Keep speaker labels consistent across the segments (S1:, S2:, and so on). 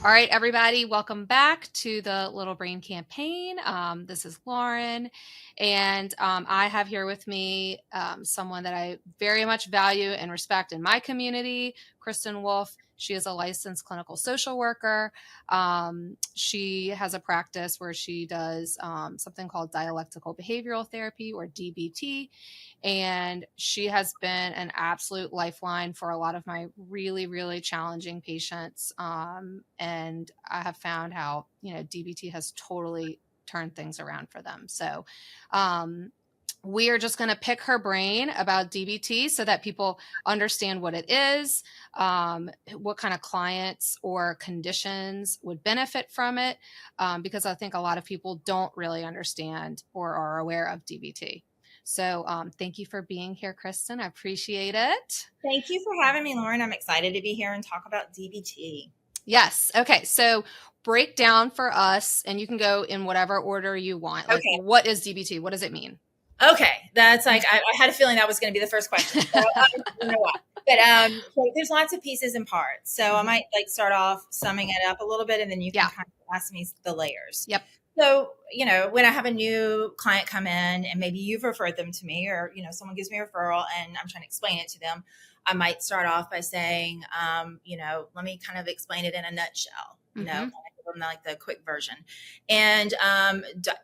S1: All right, everybody, welcome back to the Little Brain Campaign. This is Lauren, and I have here with me someone that I very much value and respect in my community, Kristin Wolfe. She is a licensed clinical social worker. She has a practice where she does something called dialectical behavioral therapy, or DBT, and she has been an absolute lifeline for a lot of my really, really challenging patients. And I have found how, DBT has totally turned things around for them. So we are just going to pick her brain about DBT so that people understand what it is, what kind of clients or conditions would benefit from it, because I think a lot of people don't really understand or are aware of DBT. So thank you for being here, Kristin. I appreciate it.
S2: Thank you for having me, Lauren. I'm excited to be here and talk about DBT.
S1: Yes. Okay. So break down for us, and you can go in whatever order you want. Like,
S2: okay.
S1: What is DBT? What does it mean?
S2: Okay. That's like, I had a feeling that was going to be the first question. So, you know what? But so there's lots of pieces and parts. So I might start off summing it up a little bit, and then you can kind of ask me the layers.
S1: Yep.
S2: So, when I have a new client come in and maybe you've referred them to me, or, someone gives me a referral and I'm trying to explain it to them, I might start off by saying, let me kind of explain it in a nutshell, give them the quick version. And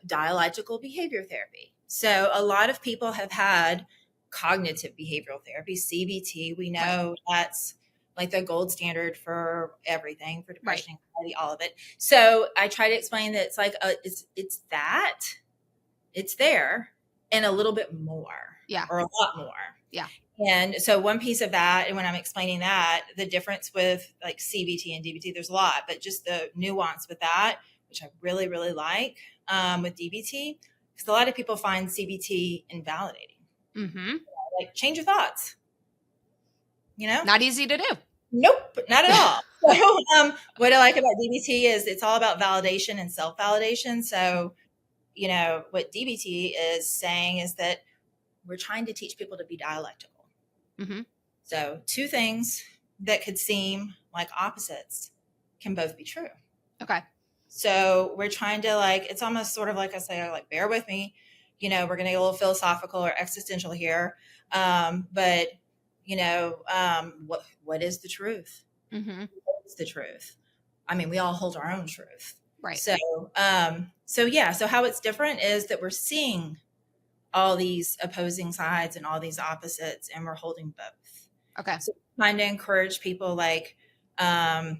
S2: dialectical behavior therapy. So a lot of people have had cognitive behavioral therapy, CBT. We know that's like the gold standard for everything, for depression, anxiety, all of it. So I try to explain that it's like, it's there and a little bit more, or a lot more.
S1: Yeah.
S2: And so one piece of that, and when I'm explaining that, the difference with like CBT and DBT, there's a lot, but just the nuance with that, which I really, really like with DBT, because a lot of people find CBT invalidating. Like, change your thoughts.
S1: Not easy to do.
S2: Nope, not at all. So, what I like about DBT is it's all about validation and self-validation. So, what DBT is saying is that we're trying to teach people to be dialectical. So two things that could seem like opposites can both be true.
S1: Okay.
S2: So we're trying to it's almost sort of like I say, bear with me, we're going to get a little philosophical or existential here. But what is the truth? What is the truth? I mean, we all hold our own truth.
S1: Right.
S2: So how it's different is that we're seeing all these opposing sides and all these opposites, and we're holding both.
S1: Okay.
S2: So trying to encourage people to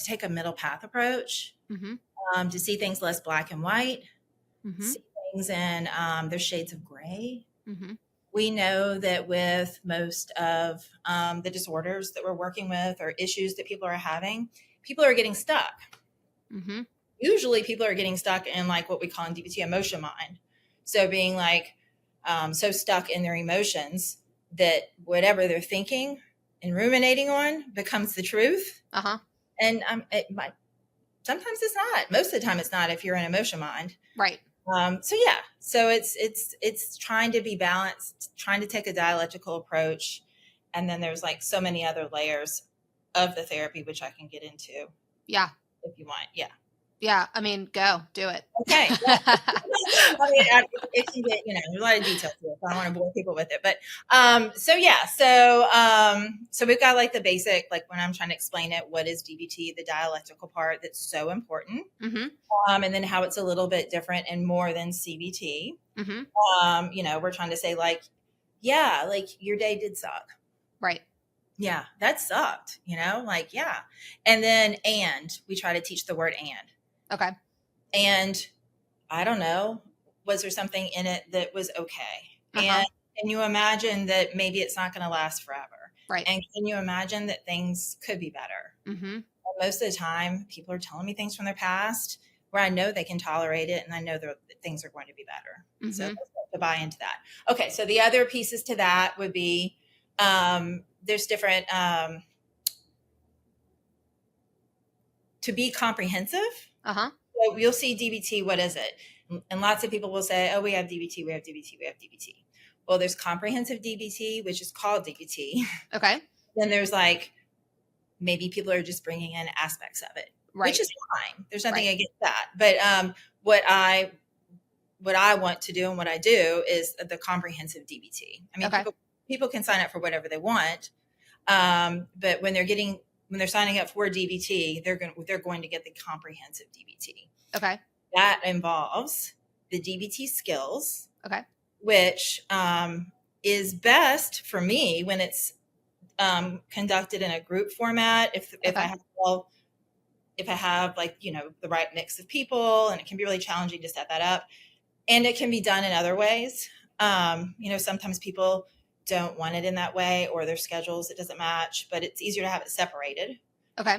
S2: take a middle path approach, to see things less black and white, see things in their shades of gray. We know that with most of the disorders that we're working with or issues that people are having, people are getting stuck. Usually people are getting stuck in what we call in DBT emotion mind. So being so stuck in their emotions that whatever they're thinking and ruminating on becomes the truth. And sometimes it's not. Most of the time it's not if you're in emotion mind.
S1: Right.
S2: So it's trying to be balanced, trying to take a dialectical approach. And then there's so many other layers of the therapy, which I can get into.
S1: Yeah.
S2: If you want. Yeah.
S1: Yeah. I mean, go do it.
S2: Okay. I mean, it can get, there's a lot of details to it, so I don't want to bore people with it. But, so we've got the basic, when I'm trying to explain it, what is DBT, the dialectical part that's so important. And then how it's a little bit different and more than CBT. We're trying to say your day did suck.
S1: Right.
S2: Yeah, that sucked, yeah. And then, we try to teach the word and.
S1: Okay.
S2: And I don't know, was there something in it that was okay? And can you imagine that maybe it's not going to last forever?
S1: Right.
S2: And can you imagine that things could be better? Most of the time, people are telling me things from their past where I know they can tolerate it and I know that things are going to be better. So to buy into that. Okay, so the other pieces to that would be there's different, to be comprehensive. So you'll see DBT, what is it? And lots of people will say, oh, we have DBT, we have DBT, we have DBT. Well, there's comprehensive DBT, which is called DBT.
S1: Okay.
S2: Then there's maybe people are just bringing in aspects of it. which is fine. There's nothing against that. But what I want to do and what I do is the comprehensive DBT. I mean, people can sign up for whatever they want, but when they're signing up for DBT, they're going to get the comprehensive DBT.
S1: Okay.
S2: That involves the DBT skills.
S1: Okay.
S2: Which is best for me when it's conducted in a group format. If I have like, you know, the right mix of people, and it can be really challenging to set that up. And it can be done in other ways. You know, sometimes people don't want it in that way, or their schedules, it doesn't match, but it's easier to have it separated.
S1: Okay.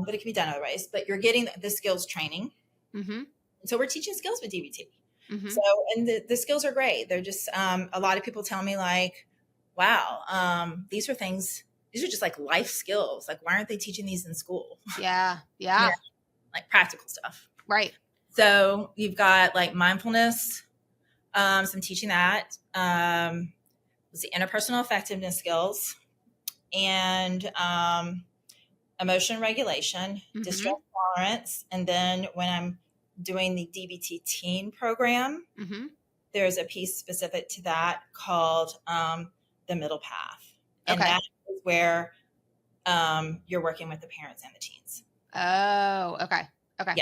S2: But it can be done other ways. But you're getting the skills training.
S1: Mm-hmm.
S2: And so we're teaching skills with DBT.
S1: Mm-hmm.
S2: So, and the skills are great. They're just, a lot of people tell me like, wow, these are just like life skills. Like, why aren't they teaching these in school?
S1: Yeah.
S2: Yeah. You know, like practical stuff.
S1: Right.
S2: So you've got like mindfulness. So I'm teaching that. Let's see, interpersonal effectiveness skills and emotion regulation, distress tolerance. And then when I'm doing the DBT teen program, there's a piece specific to that called the middle path. And that is where you're working with the parents and the teens.
S1: Oh, okay. Okay.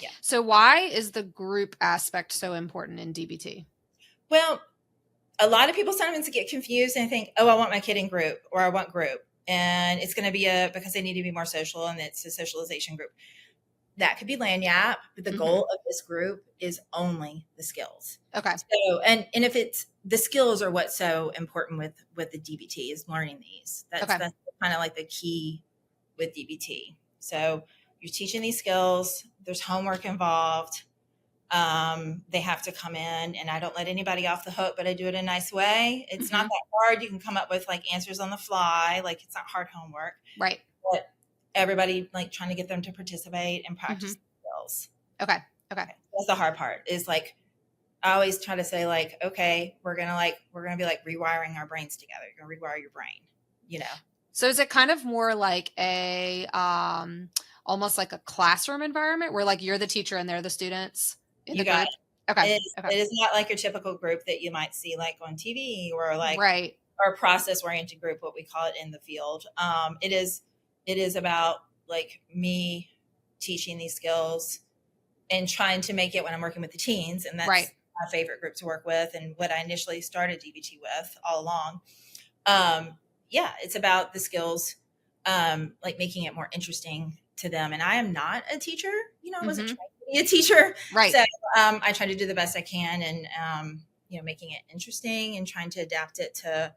S2: Yeah.
S1: So why is the group aspect so important in DBT?
S2: Well, a lot of people sometimes get confused and think, oh, I want my kid in group, or I want group. And it's going to be because they need to be more social, and it's a socialization group. That could be lagniappe, but the goal of this group is only the skills.
S1: Okay.
S2: So, and if it's the skills are what's so important with the DBT is learning these. That's kind of like the key with DBT. So you're teaching these skills. There's homework involved. They have to come in, and I don't let anybody off the hook, but I do it in a nice way. It's not that hard. You can come up with like answers on the fly. Like, it's not hard homework.
S1: Right.
S2: But everybody like trying to get them to participate and practice skills.
S1: Okay.
S2: That's the hard part, is like, I always try to say like, okay, we're going to be like rewiring our brains together. You're going to rewire your brain, you know?
S1: So is it kind of more like a, almost like a classroom environment where like you're the teacher and they're the students?
S2: You got it.
S1: Okay.
S2: It is not like your typical group that you might see like on TV, or like,
S1: right.
S2: or process oriented group, what we call it in the field. It is about like me teaching these skills and trying to make it when I'm working with the teens. And that's my favorite group to work with, and what I initially started DBT with all along. It's about the skills, like making it more interesting to them. And I am not a teacher, you know, I wasn't trained to be a teacher.
S1: Right.
S2: So I try to do the best I can, and, you know, making it interesting and trying to adapt it to,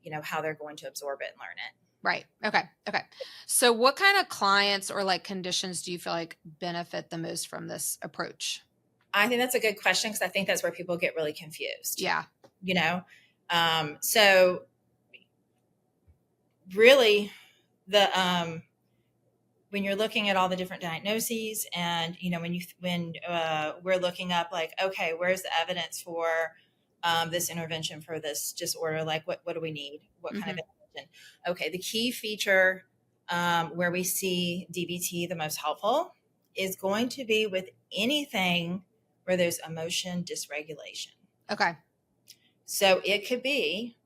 S2: you know, how they're going to absorb it and learn it.
S1: Right. Okay. So what kind of clients or like conditions do you feel like benefit the most from this approach?
S2: I think that's a good question, because I think that's where people get really confused.
S1: Yeah.
S2: You know, so really when you're looking at all the different diagnoses, and, you know, when we're looking up like, okay, where's the evidence for this intervention for this disorder? Like, what do we need? What kind of intervention? Okay. The key feature where we see DBT the most helpful is going to be with anything where there's emotion dysregulation. Okay. So it could be,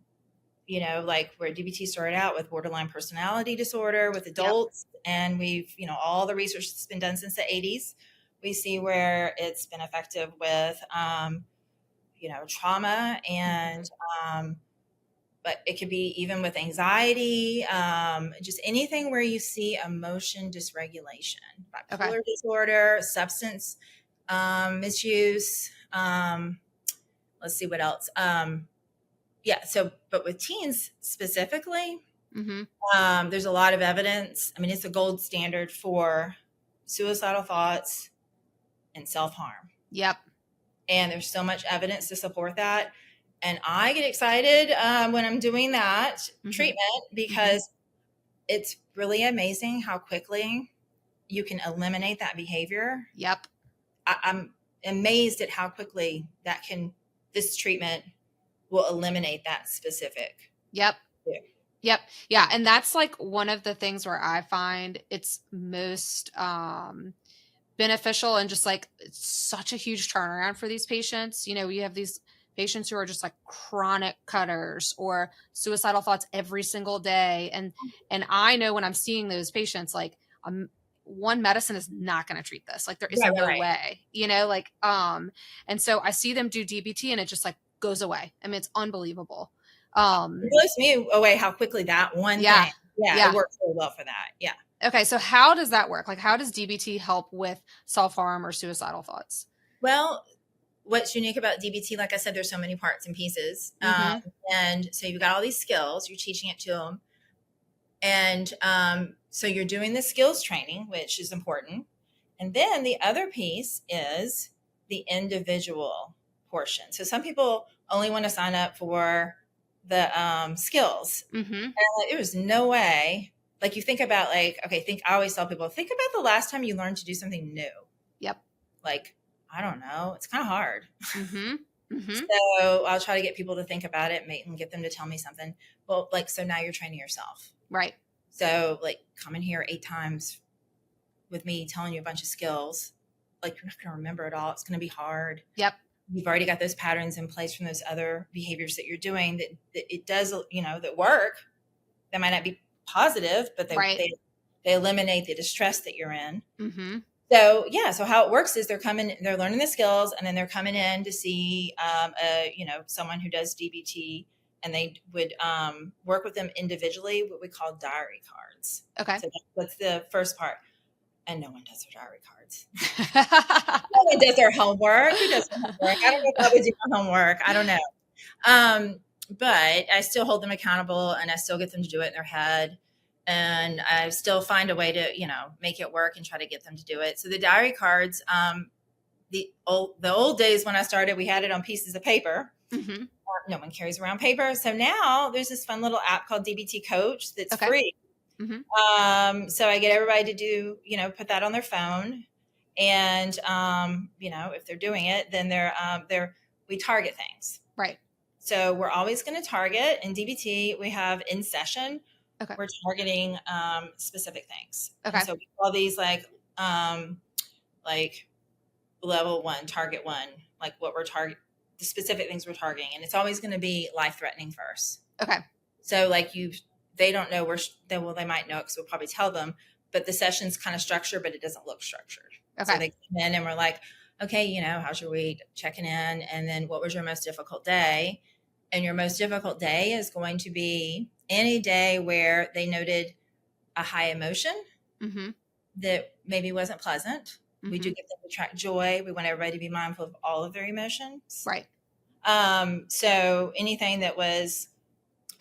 S2: you know, like where DBT started out with borderline personality disorder with adults. Yep. And we've, you know, all the research that's been done since the 80s, we see where it's been effective with, you know, trauma, and, but it could be even with anxiety, just anything where you see emotion dysregulation, bipolar disorder, substance misuse. Let's see what else. So, but with teens specifically, there's a lot of evidence. I mean, it's a gold standard for suicidal thoughts and self-harm. Yep. And there's so much evidence to support that. And I get excited when I'm doing that treatment, because it's really amazing how quickly you can eliminate that behavior. Yep. I'm amazed at how quickly this treatment will eliminate that specific. Yep.
S1: Yep. Yeah. And that's like one of the things where I find it's most beneficial, and just like it's such a huge turnaround for these patients. You know, we have these patients who are just like chronic cutters or suicidal thoughts every single day. And I know when I'm seeing those patients, like one medicine is not going to treat this. Like there is no way, you know, like, and so I see them do DBT and it just like goes away. I mean, it's unbelievable.
S2: It blows me away how quickly that one thing. Yeah, it works really well for that. Yeah.
S1: Okay, so how does that work? Like, how does DBT help with self-harm or suicidal thoughts?
S2: Well, what's unique about DBT, like I said, there's so many parts and pieces. And so you've got all these skills, you're teaching it to them. And so you're doing the skills training, which is important. And then the other piece is the individual portion. So some people only want to sign up for the skills. And there was no way. Like you think about I always tell people, think about the last time you learned to do something new.
S1: Yep.
S2: Like, I don't know. It's kind of hard. So I'll try to get people to think about it and get them to tell me something. Well, like, so now you're training yourself.
S1: Right.
S2: So like coming here 8 times with me telling you a bunch of skills, like you're not going to remember it all. It's going to be hard.
S1: Yep.
S2: You've already got those patterns in place from those other behaviors that you're doing that it does, that work. That might not be positive, but they eliminate the distress that you're in. So so how it works is they're learning the skills, and then they're coming in to see someone who does DBT, and they would work with them individually, what we call diary cards.
S1: Okay.
S2: So that's the first part. And no one does their diary cards. No one does their homework. Who does their homework? I don't know if I would do my homework. I don't know. But I still hold them accountable, and I still get them to do it in their head. And I still find a way to, make it work and try to get them to do it. So the diary cards, the old days when I started, we had it on pieces of paper. No one carries around paper. So now there's this fun little app called DBT Coach that's free. So I get everybody to do, put that on their phone. And, if they're doing it, then we target things.
S1: Right.
S2: So we're always going to target. In DBT, we have in session. Okay. We're targeting specific things. Okay. And so we call these like level 1, target 1, like what we're the specific things we're targeting. And it's always going to be life-threatening first. Okay. So like they don't know they might know because we'll probably tell them, but the session's kind of structured, but it doesn't look structured. Okay. So they come in and we're like, okay, how's your week? Checking in. And then what was your most difficult day? And your most difficult day is going to be any day where they noted a high emotion that maybe wasn't pleasant. We do get them to track joy. We want everybody to be mindful of all of their emotions. Right. So anything that was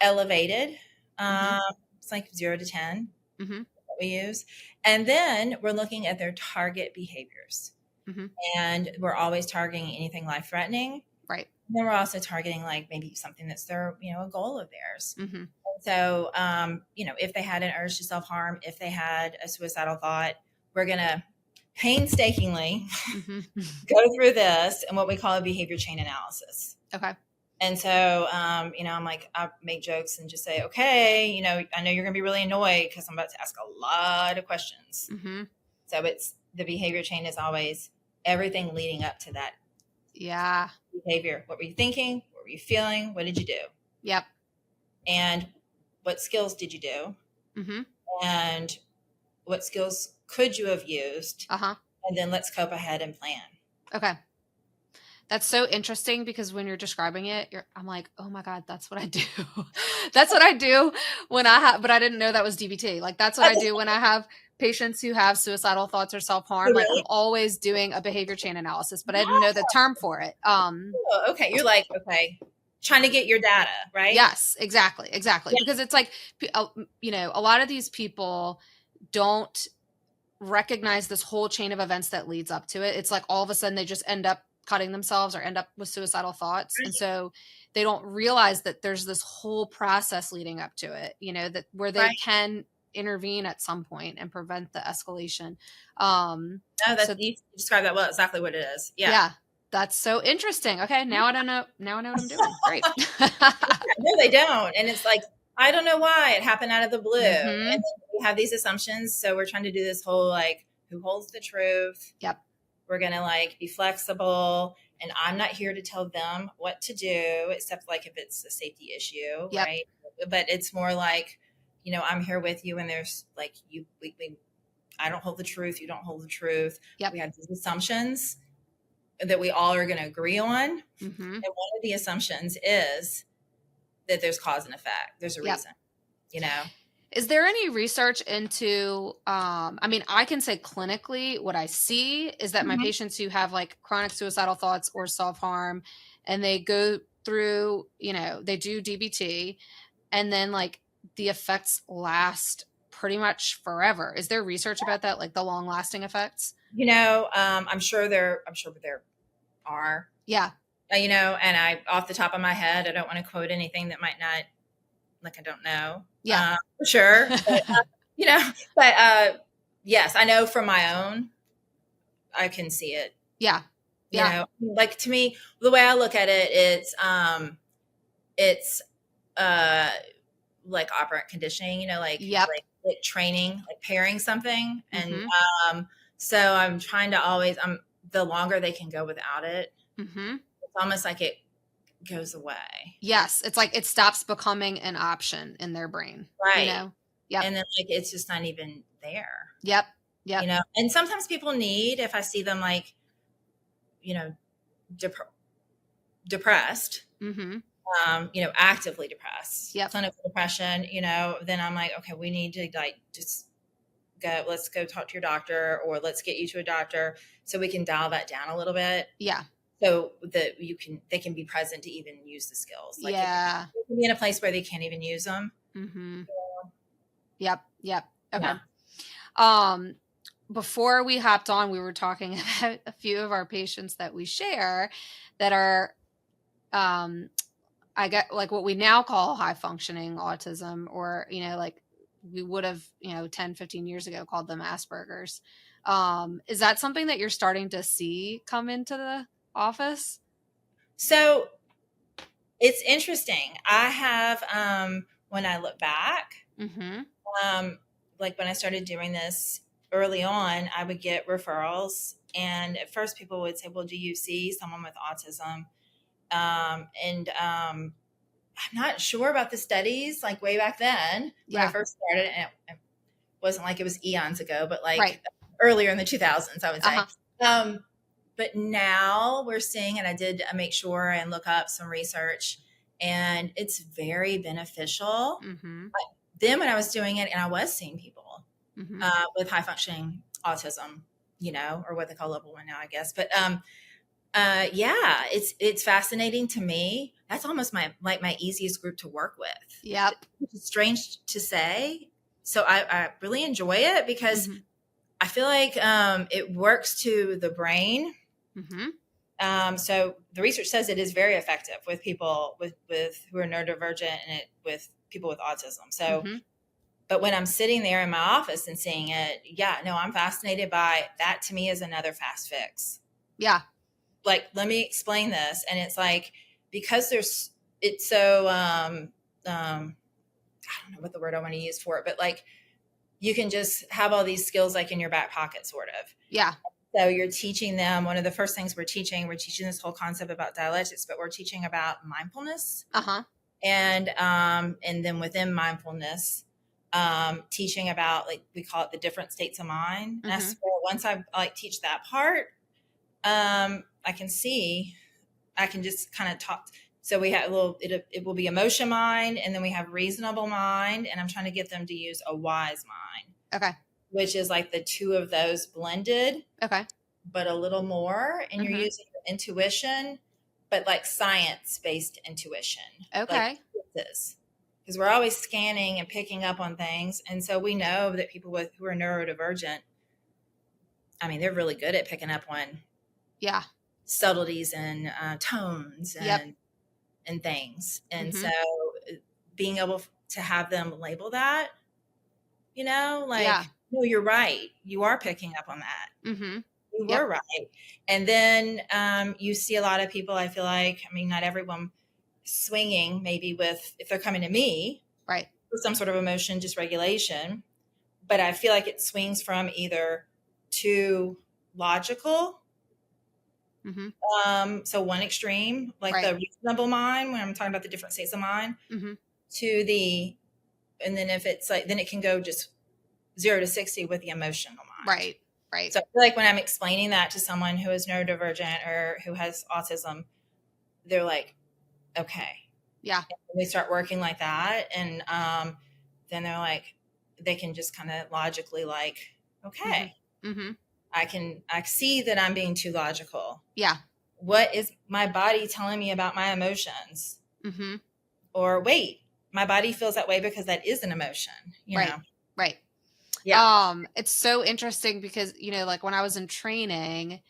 S2: elevated, it's like 0 to 10 that we use. And then we're looking at their target behaviors. And we're always targeting anything life-threatening. Right. And then we're also targeting like maybe something that's their, a goal of theirs. And so, if they had an urge to self-harm, if they had a suicidal thought, we're going to painstakingly go through this and what we call a behavior chain analysis. Okay. And so, I'm like, I make jokes and just say, okay, I know you're going to be really annoyed because I'm about to ask a lot of questions. So the behavior chain is always everything leading up to that. Yeah. Behavior. What were you thinking? What were you feeling? What did you do? Yep. And what skills did you do? And what skills could you have used? And then let's cope ahead and plan. Okay. That's so interesting because when you're describing it, I'm like, oh my God, that's what I do. That's what I do when but I didn't know that was DBT. Like that's what I do when I have patients who have suicidal thoughts or self-harm. Like I'm always doing a behavior chain analysis, but I didn't know the term for it. Okay. You're like, okay, trying to get your data, right? Yes, exactly. Yeah. Because it's like, a lot of these people don't recognize this whole chain of events that leads up to it. It's like all of a sudden they just end up cutting themselves or end up with suicidal thoughts. Right. And so they don't realize that there's this whole process leading up to it, that where they can intervene at some point and prevent the escalation. You described that well, exactly what it is. Yeah. Yeah. That's so interesting. Okay. Now I don't know. Now I know what I'm doing. Great. No, they don't. And it's like, I don't know why it happened out of the blue.
S1: Mm-hmm.
S2: And then we have these assumptions. So we're trying to do this whole like, who holds the truth?
S1: Yep.
S2: We're going to like be flexible. And I'm not here to tell them what to do, except like if it's a safety issue,
S1: Yep.
S2: right? But it's more like, you know, I'm here with you, and there's like I don't hold the truth. You don't hold the truth.
S1: Yep.
S2: We have these assumptions that we all are going to agree on.
S1: Mm-hmm.
S2: And one of the assumptions is that there's cause and effect. There's a reason, you know?
S1: Is there any research into, I mean, I can say clinically what I see is that my patients who have like chronic suicidal thoughts or self-harm, and they go through, you know, they do DBT, and then like the effects last pretty much forever. Is there research about that? Like the long lasting effects?
S2: You know, I'm sure there are.
S1: Yeah.
S2: You know, and off the top of my head, I don't want to quote anything that might not, like, I don't know.
S1: Yeah.
S2: For sure. But, you know, but yes, I know from my own, I can see it.
S1: Yeah.
S2: You know, like to me, the way I look at it, it's like operant conditioning, you know, like, like training, like pairing something. And so I'm trying to always, the longer they can go without it, it's almost like it goes away.
S1: Yes. It's like it stops becoming an option in their brain.
S2: Right.
S1: You know? Yep.
S2: And then like it's just not even there.
S1: Yep. Yep.
S2: You know, and sometimes people need, if I see them like, you know, depressed, you know, actively depressed, clinical depression, you know, then I'm like, okay, we need to like just let's go talk to your doctor, or let's get you to a doctor so we can dial that down a little bit.
S1: Yeah.
S2: So that they can be present to even use the skills. Like they can be in a place where they can't even use them.
S1: Mm-hmm. Yep. Yep. Okay.
S2: Yeah.
S1: Before we hopped on, we were talking about a few of our patients that we share that are, I get like what we now call high functioning autism, or, you know, like we would have, you know, 10, 15 years ago called them Asperger's. Is that something that you're starting to see come into the office?
S2: So it's interesting. I have, when I look back, like when I started doing this early on, I would get referrals, and at first people would say, well, do you see someone with autism? And I'm not sure about the studies, like way back then when I first started, and it wasn't like it was eons ago, but like earlier in the 2000s, I would say. But now we're seeing, and I did make sure and look up some research, and it's very beneficial. Then when I was doing it, and I was seeing people with high functioning autism, you know, or what they call level 1 now, I guess. But yeah, it's fascinating to me. That's almost my easiest group to work with.
S1: Yep.
S2: It's strange to say. So I really enjoy it because I feel like it works to the brain. So the research says it is very effective with people with who are neurodivergent, and with people with autism. So, but when I'm sitting there in my office and seeing it, I'm fascinated by that. To me is another fast fix. Yeah. Like, let me explain this. And it's like, because it's so, I don't know what the word I want to use for it, but like, you can just have all these skills like in your back pocket, sort of. Yeah. So you're teaching them, one of the first things we're teaching this whole concept about dialectics, but we're teaching about mindfulness. And then within mindfulness, teaching about, like, we call it the different states of mind. And I swear, once I like teach that part, I can just kind of talk. So we have it will be emotion mind, and then we have reasonable mind, and I'm trying to get them to use a wise mind. Okay. Which is like the two of those blended. Okay. But a little more, and you're using your intuition, but like science-based intuition. Okay. Because we're always scanning and picking up on things. And so we know that people who are neurodivergent, I mean, they're really good at picking up on subtleties and tones and things. And so being able to have them label that, you know, like, no, you're right. You are picking up on that. You were right. And then you see a lot of people, I feel like, I mean, not everyone swinging maybe with, if they're coming to me,
S1: Right.
S2: for some sort of emotion dysregulation. But I feel like it swings from either too logical, so one extreme, like the reasonable mind, when I'm talking about the different states of mind, to the, and then if it's like, then it can go just 0 to 60 with the emotional mind.
S1: Right.
S2: So I feel like when I'm explaining that to someone who is neurodivergent or who has autism, they're like, okay.
S1: Yeah.
S2: And they start working like that. And then they're like, they can just kind of logically like, okay, I see that I'm being too logical.
S1: Yeah.
S2: What is my body telling me about my emotions? Or wait, my body feels that way because that is an emotion, you know?
S1: Right.
S2: Yeah.
S1: It's so interesting because, you know, like when I was in training,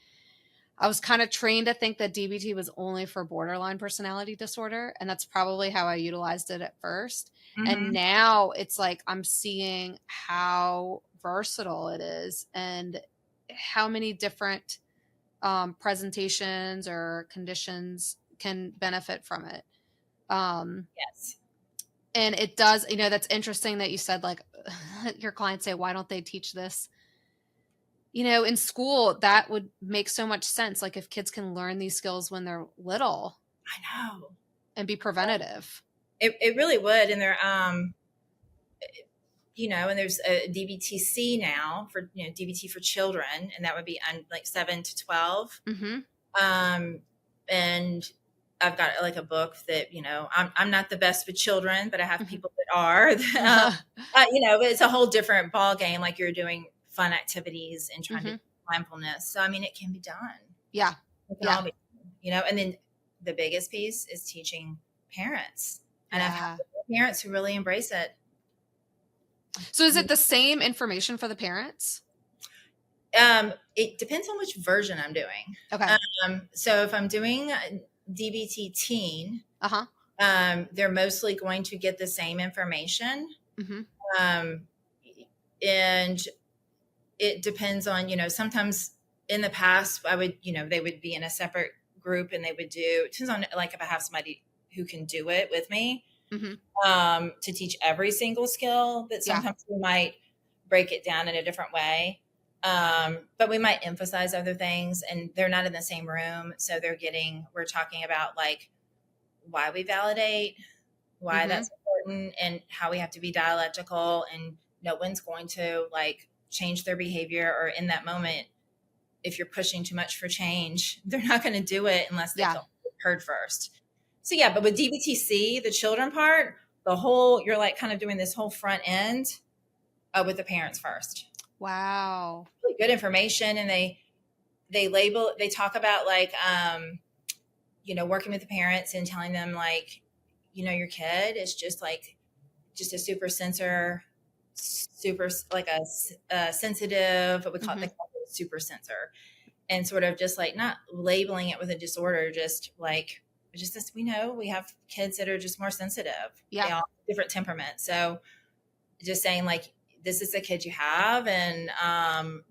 S1: I was kind of trained to think that DBT was only for borderline personality disorder. And that's probably how I utilized it at first. And now it's like, I'm seeing how versatile it is and how many different presentations or conditions can benefit from it.
S2: Yes.
S1: And it does, you know, that's interesting that you said like your clients say, why don't they teach this? You know, in school, that would make so much sense. Like if kids can learn these skills when they're little.
S2: I know.
S1: And be preventative.
S2: It really would. And they're, you know, and there's a DBTC now for, you know, DBT for children, and that would be like 7 to 12. And I've got like a book that, you know, I'm not the best with children, but I have people that are, you know, but it's a whole different ball game. Like you're doing fun activities and trying to do mindfulness. So, I mean, it can be done.
S1: Yeah.
S2: All be, you know, and then the biggest piece is teaching parents. And I've had parents who really embrace it.
S1: So is it the same information for the parents?
S2: It depends on which version I'm doing.
S1: Okay.
S2: So if I'm doing DBT teen, they're mostly going to get the same information. And it depends on, you know, sometimes in the past I would, you know, they would be in a separate group and they would do, it depends on like if I have somebody who can do it with me, to teach every single skill, but sometimes we might break it down in a different way. But we might emphasize other things, and they're not in the same room. So we're talking about like why we validate, why that's important, and how we have to be dialectical, and no one's going to like change their behavior, or in that moment, if you're pushing too much for change, they're not going to do it unless they feel heard first. So yeah, but with DBTC, the children part, you're like kind of doing this whole front end with the parents first.
S1: Wow.
S2: Really good information. And they talk about like, you know, working with the parents and telling them like, you know, your kid is just a super sensor, super like a sensitive, what we call it super sensor, and sort of just like not labeling it with a disorder, just like, just as we know, we have kids that are just more sensitive. Yeah. They all have different temperaments. So just saying like, this is the kid you have. And,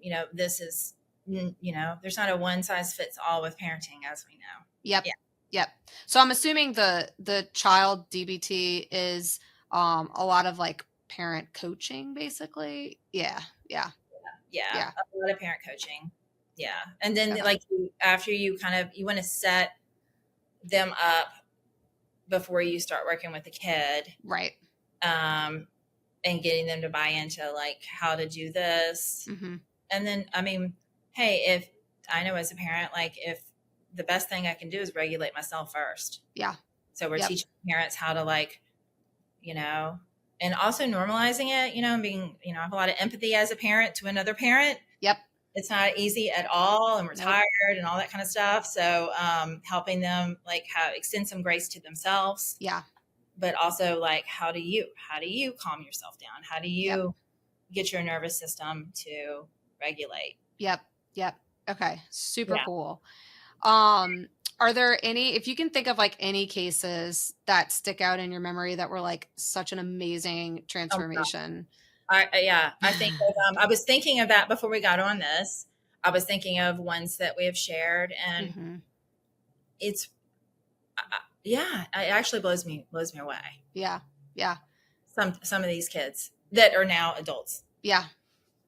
S2: you know, this is, you know, there's not a one size fits all with parenting, as we know.
S1: Yep. Yeah. Yep. So I'm assuming the child DBT is a lot of like parent coaching, basically. Yeah. A
S2: lot of parent coaching. Yeah. And then like after you want to set them up before you start working with the kid.
S1: Right.
S2: And getting them to buy into like how to do this. And then, I mean, hey, if I know as a parent, like if the best thing I can do is regulate myself first. Yeah. So we're teaching parents how to like, you know, and also normalizing it, you know, and being, you know, I have a lot of empathy as a parent to another parent. Yep. It's not easy at all. And we're tired and all that kind of stuff. So helping them like extend some grace to themselves. Yeah. But also like, how do you calm yourself down? How do you get your nervous system to regulate? Yep.
S1: Okay. Super cool. Are there if you can think of like any cases that stick out in your memory that were like such an amazing transformation?
S2: I think I was thinking of that before we got on this. I was thinking of ones that we have shared, and it's, it actually blows me away.
S1: Yeah.
S2: some of these kids that are now adults.
S1: Yeah.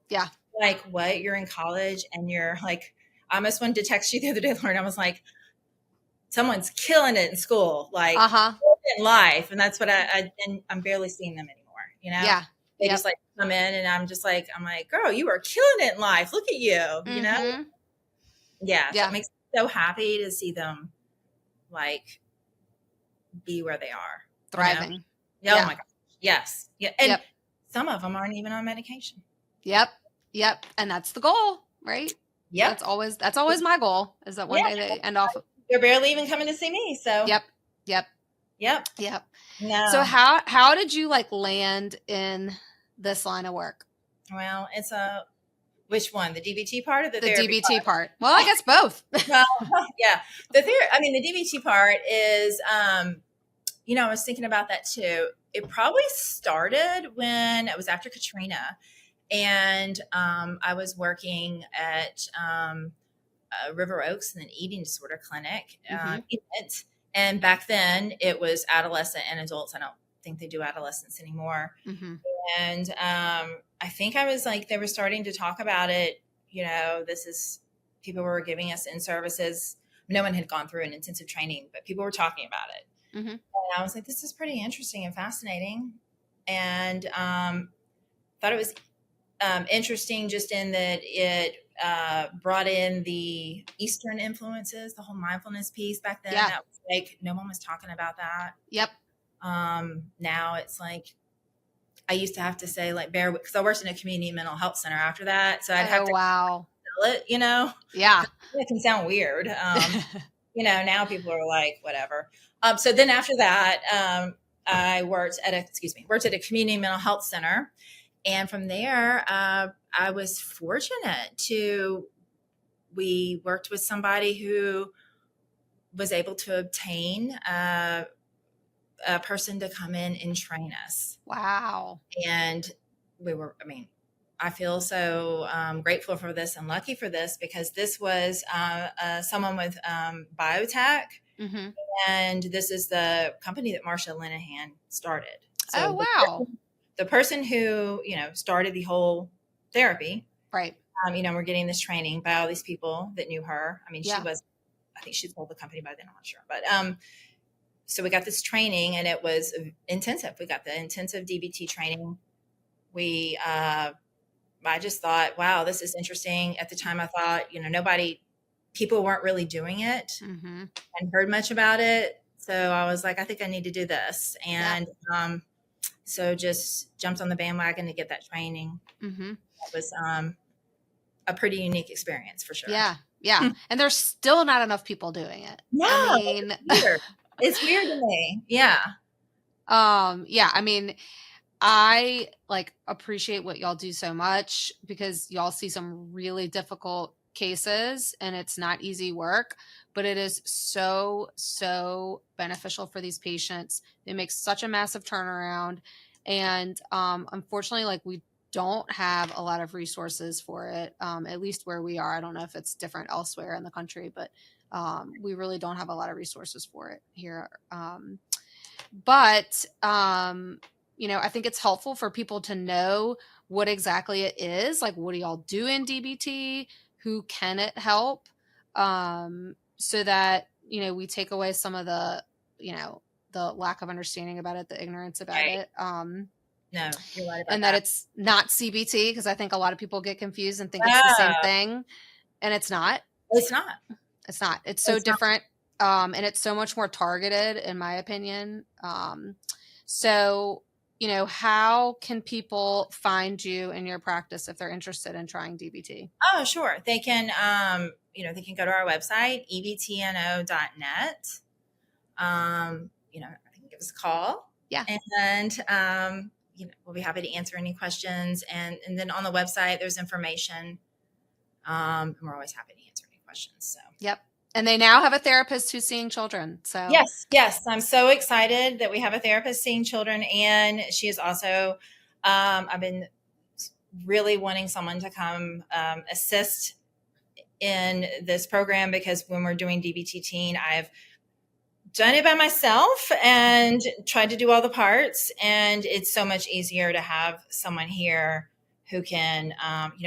S1: Yeah.
S2: Like, what? You're in college and you're like, I almost wanted to text you the other day, Lauren. I was like, someone's killing it in school, like in life. And that's what and I'm barely seeing them anymore, you know?
S1: Yeah.
S2: They just like come in and I'm like, girl, you are killing it in life. Look at you, you know? Yeah. So it makes me so happy to see them like be where they are.
S1: Thriving.
S2: You know? Oh my gosh. Yes. Yeah. And some of them aren't even on medication.
S1: Yep. And that's the goal, right?
S2: Yeah.
S1: That's always my goal, is that one day they end off.
S2: They're barely even coming to see me. So
S1: Yep.
S2: No.
S1: So how did you like land in this line of work?
S2: Well, it's which one? The DBT part or the
S1: DBT
S2: part?
S1: part? Well, I guess both.
S2: Well, yeah. The DBT part is, I was thinking about that too. It probably started when it was after Katrina, and I was working at River Oaks in an eating disorder clinic event. And back then it was adolescent and adults. I don't think they do adolescents anymore. And I think I was like, they were starting to talk about it. People were giving us in services. No one had gone through an intensive training, but people were talking about it. And I was like, this is pretty interesting and fascinating. And thought it was interesting just in that it brought in the Eastern influences, the whole mindfulness piece back then. That was like, no one was talking about that. Now it's like, I used to have to say like, because I worked in a community mental health center after that. So I'd have to sell it,
S1: Yeah.
S2: It can sound weird. Now people are like, whatever. So then after that, I worked at a community mental health center. And from there, I was fortunate we worked with somebody who was able to obtain a person to come in and train us.
S1: Wow.
S2: And I feel so grateful for this and lucky for this, because this was someone with biotech. And this is the company that Marsha Linehan started. So
S1: wow.
S2: The person who, started the whole therapy.
S1: Right.
S2: We're getting this training by all these people that knew her. I think she sold the company by then, I'm not sure. But so we got this training and it was intensive. We got the intensive DBT training. I just thought, wow, this is interesting. At the time I thought, people weren't really doing it and heard much about it. So I was like, I think I need to do this. And so just jumped on the bandwagon to get that training. It was a pretty unique experience for sure.
S1: Yeah. And there's still not enough people doing it.
S2: No, it's weird to me. Yeah.
S1: I like appreciate what y'all do so much, because y'all see some really difficult cases and it's not easy work, but it is so beneficial for these patients. It makes such a massive turnaround. And unfortunately, like, we don't have a lot of resources for it, at least where we are. I don't know if it's different elsewhere in the country, but we really don't have a lot of resources for it here. But I think it's helpful for people to know what exactly it is. Like, what do y'all do in DBT? Who can it help? So that, we take away some of the, the lack of understanding about it, the ignorance about it.
S2: No, you're right about
S1: and that it's not CBT, because I think a lot of people get confused and think it's the same thing, and it's not.
S2: It's not.
S1: It's so different. And it's so much more targeted, in my opinion. So, how can people find you in your practice if they're interested in trying DBT?
S2: Oh, sure. They can, they can go to our website, ebtno.net. They can give us a call.
S1: Yeah.
S2: And, we'll be happy to answer any questions. And then on the website, there's information. And we're always happy to answer any questions. So.
S1: Yep. And they now have a therapist who's seeing children. So
S2: yes. I'm so excited that we have a therapist seeing children. And she is also, I've been really wanting someone to come assist in this program, because when we're doing DBT teen, I've done it by myself and tried to do all the parts. And it's so much easier to have someone here who can,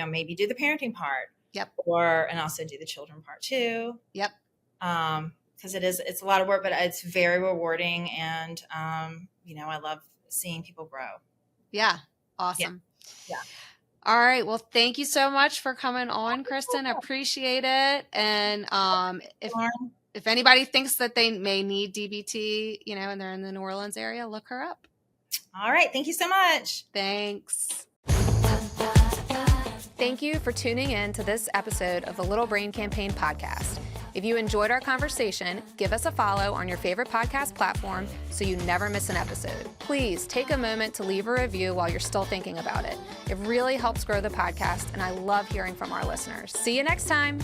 S2: maybe do the parenting part.
S1: Yep.
S2: And also do the children part too.
S1: Yep.
S2: Because it's a lot of work, but it's very rewarding. And, I love seeing people grow.
S1: Yeah. Awesome.
S2: Yeah.
S1: All right. Well, thank you so much for coming on, Kristin. Appreciate it. And if anybody thinks that they may need DBT, and they're in the New Orleans area, look her up.
S2: All right. Thank you so much.
S1: Thanks. Thank you for tuning in to this episode of the Little Brain Campaign podcast. If you enjoyed our conversation, give us a follow on your favorite podcast platform so you never miss an episode. Please take a moment to leave a review while you're still thinking about it. It really helps grow the podcast, and I love hearing from our listeners. See you next time.